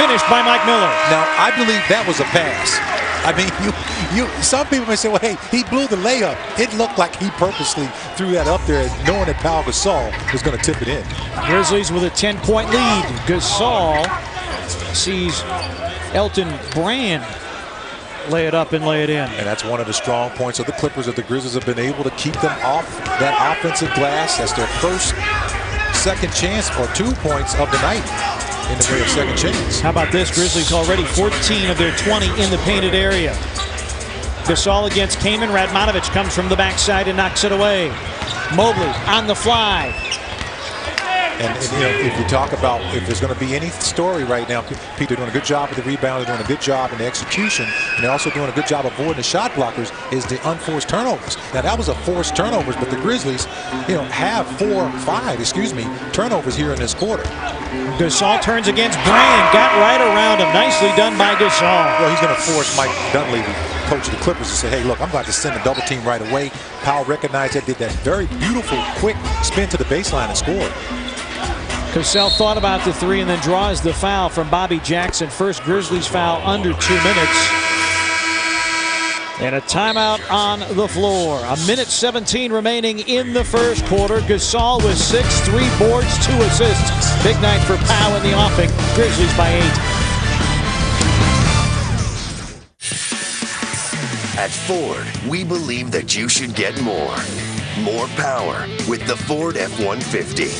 finished by Mike Miller. Now, I believe that was a pass. I mean, some people may say, well, hey, he blew the layup. It looked like he purposely threw that up there knowing that Pau Gasol was going to tip it in. Grizzlies with a 10-point lead. Gasol sees Elton Brand lay it up and lay it in. And that's one of the strong points of the Clippers, that the Grizzlies have been able to keep them off that offensive glass. That's their first second chance, or 2 points of the night in the way of second chance. How about this? Grizzlies already 14 of their 20 in the painted area. Gasol against Kaman. Radmanovic comes from the backside and knocks it away. Mobley on the fly. And you know, if you talk about if there's going to be any story right now, Pete, they're doing a good job with the rebound, they're doing a good job in the execution, and they're also doing a good job avoiding the shot blockers, is the unforced turnovers. Now, that was a forced turnovers, but the Grizzlies, you know, have 5 turnovers here in this quarter. Gasol turns against Brand. Got right around him. Nicely done by Gasol. Well, he's going to force Mike Dunleavy, coach of the Clippers, to say, hey, look, I'm about to send a double team right away. Powell recognized that, did that very beautiful, quick spin to the baseline and scored. Cassell thought about the three and then draws the foul from Bobby Jackson. First Grizzlies foul under 2 minutes. And a timeout on the floor. 1:17 remaining in the first quarter. Gasol with 6, 3 boards, 2 assists. Big night for Powell in the offing. Grizzlies by 8. At Ford, we believe that you should get more. More power with the Ford F-150.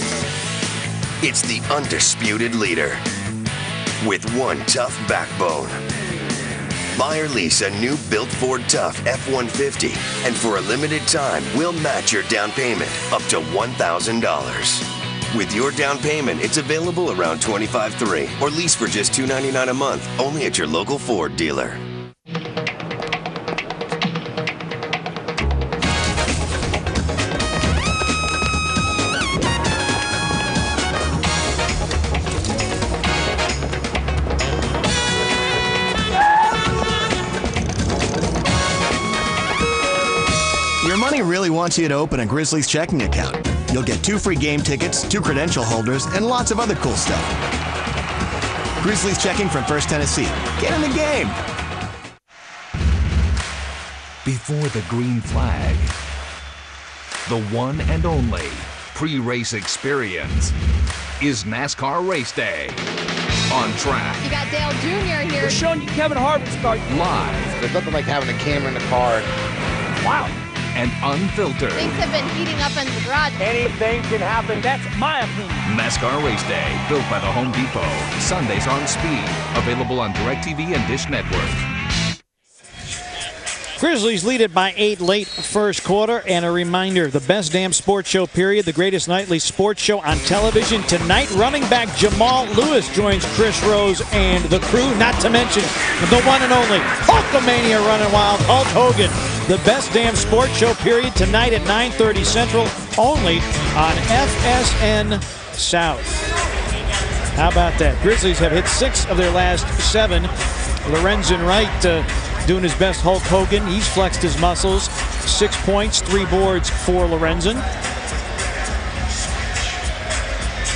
It's the undisputed leader with one tough backbone. Buy or lease a new built Ford Tough F-150, and for a limited time, we'll match your down payment up to $1,000. With your down payment, it's available around $25,300 or lease for just $299 a month, only at your local Ford dealer. Your money really wants you to open a Grizzlies checking account. You'll get 2 free game tickets, 2 credential holders, and lots of other cool stuff. Grizzlies checking from First Tennessee. Get in the game. Before the green flag, the one and only pre-race experience is NASCAR Race Day. On track. You got Dale Jr. here. We're showing you Kevin Harvick's car. Live. There's nothing like having a camera in the car. Wow. And unfiltered. Things have been heating up in the garage. Anything can happen. That's my opinion. NASCAR Race Day, built by the Home Depot. Sundays on Speed. Available on DirecTV and Dish Network. Grizzlies lead it by 8 late first quarter. And a reminder, the best damn sports show period, the greatest nightly sports show on television. Tonight, running back Jamal Lewis joins Chris Rose and the crew, not to mention the one and only Hulkamania running wild, Hulk Hogan. The best damn sports show period tonight at 9:30 Central, only on FSN South. How about that? Grizzlies have hit 6 of their last 7. Lorenzen Wright doing his best Hulk Hogan. He's flexed his muscles. 6 points, 3 boards for Lorenzen.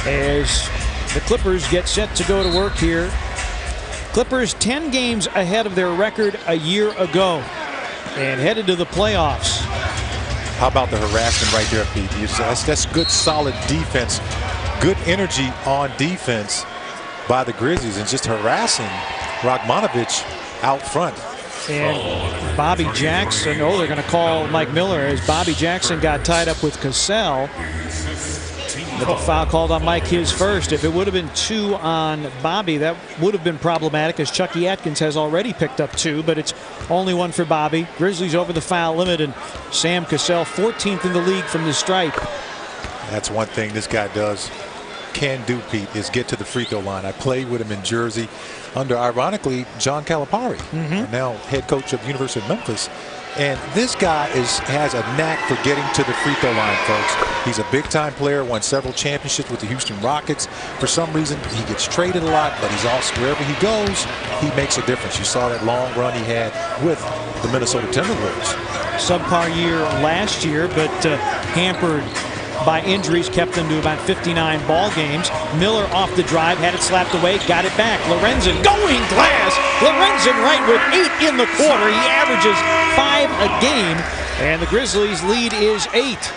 As the Clippers get set to go to work here. Clippers 10 games ahead of their record a year ago and headed to the playoffs. How about the harassment right there, Pete? That's good, solid defense. Good energy on defense by the Grizzlies, and just harassing Radmanovic out front. And Bobby Jackson, they're going to call Mike Miller as Bobby Jackson got tied up with Cassell. But the foul called on Mike, his first. If it would have been 2 on Bobby, that would have been problematic, as Chucky Atkins has already picked up 2, but it's only 1 for Bobby. Grizzlies over the foul limit, and Sam Cassell 14th in the league from the stripe. That's one thing this guy can do, Pete, is get to the free throw line. I played with him in Jersey under, ironically, John Calipari, now head coach of the University of Memphis. And this guy has a knack for getting to the free throw line, folks. He's a big-time player, won several championships with the Houston Rockets. For some reason, he gets traded a lot, but he's also, wherever he goes, he makes a difference. You saw that long run he had with the Minnesota Timberwolves. Subpar year last year, but hampered by injuries kept them to about 59 ball games. Miller off the drive, had it slapped away, got it back. Lorenzen going glass. Lorenzen Wright with 8 in the quarter. He averages 5 a game, and the Grizzlies' lead is 8.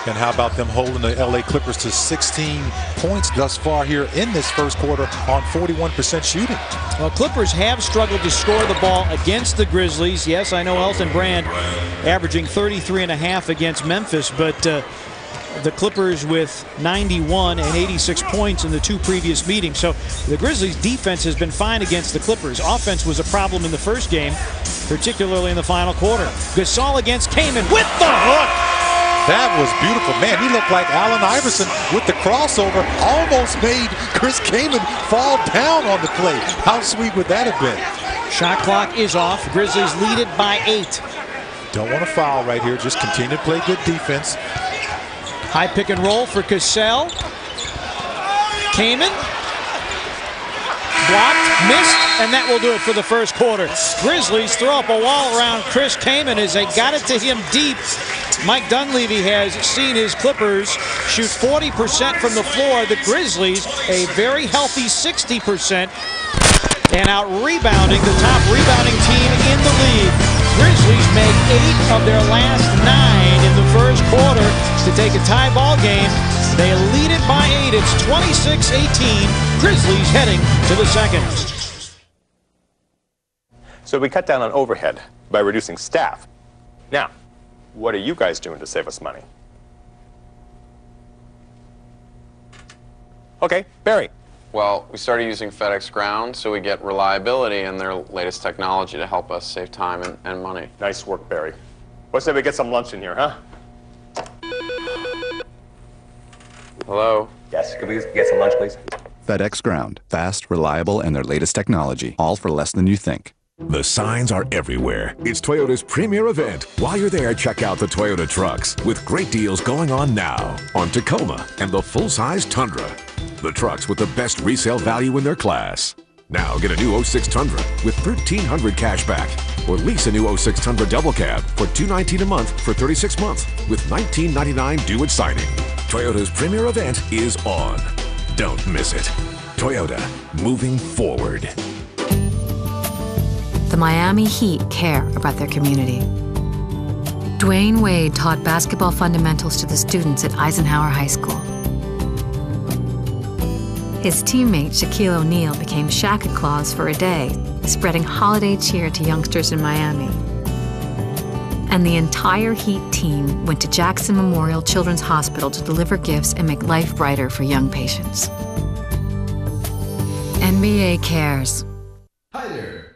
And how about them holding the LA Clippers to 16 points thus far here in this first quarter on 41% shooting? Well, Clippers have struggled to score the ball against the Grizzlies. Yes, I know Elton Brand averaging 33.5 against Memphis, but the Clippers with 91 and 86 points in the 2 previous meetings. So the Grizzlies' defense has been fine against the Clippers. Offense was a problem in the first game, particularly in the final quarter. Gasol against Kaman with the hook. That was beautiful. Man, he looked like Allen Iverson with the crossover. Almost made Chris Kaman fall down on the play. How sweet would that have been? Shot clock is off. Grizzlies lead it by 8. Don't want to foul right here. Just continue to play good defense. High pick and roll for Cassell. Kaman. Blocked, missed, and that will do it for the first quarter. Grizzlies throw up a wall around Chris Kaman as they got it to him deep. Mike Dunleavy has seen his Clippers shoot 40% from the floor. The Grizzlies, a very healthy 60%, and out rebounding the top rebounding team in the league. Grizzlies make 8 of their last 9 in the first quarter to take a tie ball game. They lead it by 8. It's 26-18. Grizzlies heading to the second. So we cut down on overhead by reducing staff. Now, what are you guys doing to save us money? Okay, Barry. Well, we started using FedEx Ground, so we get reliability and their latest technology to help us save time and money. Nice work, Barry. Let's say we get some lunch in here, huh? Hello? Yes, could we get some lunch, please? FedEx Ground. Fast, reliable, and their latest technology. All for less than you think. The signs are everywhere. It's Toyota's premier event. While you're there, check out the Toyota trucks with great deals going on now on Tacoma and the full-size Tundra. The trucks with the best resale value in their class. Now get a new 06 Tundra with $1,300 cash back. Or lease a new 06 Tundra double cab for $219 a month for 36 months with $19.99 due at signing. Toyota's premier event is on. Don't miss it. Toyota, moving forward. The Miami Heat care about their community. Dwayne Wade taught basketball fundamentals to the students at Eisenhower High School. His teammate Shaquille O'Neal became Shaq and Claus for a day, spreading holiday cheer to youngsters in Miami. And the entire Heat team went to Jackson Memorial Children's Hospital to deliver gifts and make life brighter for young patients. NBA cares. Hi there.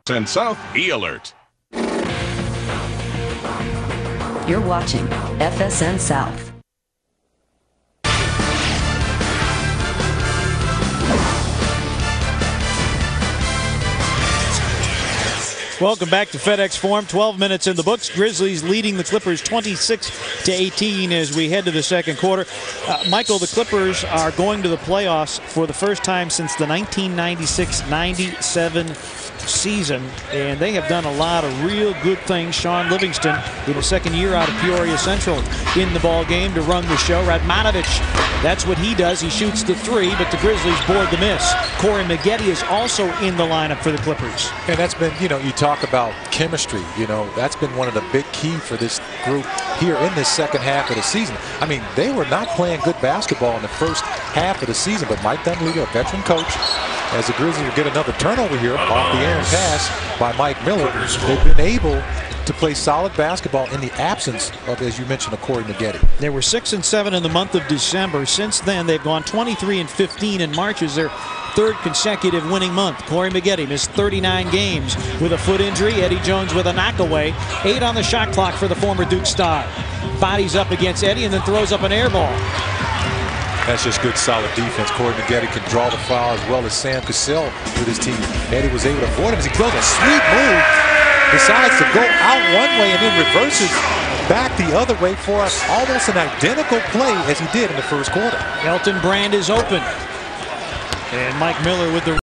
And South E-Alert. You're watching FSN South. Welcome back to FedEx Forum. 12 minutes in the books. Grizzlies leading the Clippers 26-18 as we head to the second quarter. Michael, the Clippers are going to the playoffs for the first time since the 1996-97 season, and they have done a lot of real good things. Sean Livingston, in his second year out of Peoria Central, in the ball game to run the show. Radmanovic, that's what he does. He shoots the 3, but the Grizzlies board the miss. Corey Maggette is also in the lineup for the Clippers. And that's been, you talk about chemistry, that's been one of the big key for this group here in this second half of the season. I mean, they were not playing good basketball in the first half of the season, but Mike Dunleavy, a veteran coach, as the Grizzlies will get another turnover here off the errant pass by Mike Miller, they've been able to play solid basketball in the absence of, as you mentioned, Corey Maggette. They were 6-7 in the month of December. Since then, they've gone 23-15, and March is their third consecutive winning month. Corey Maggette missed 39 games with a foot injury. Eddie Jones with a knockaway. 8 on the shot clock for the former Duke star. Bodies up against Eddie and then throws up an air ball. That's just good, solid defense. Corey Maggette can draw the foul as well as Sam Cassell with his team. Eddie was able to avoid him as he goes a sweet move. Decides to go out one way and then reverses back the other way for almost an identical play as he did in the first quarter. Elton Brand is open. And Mike Miller with the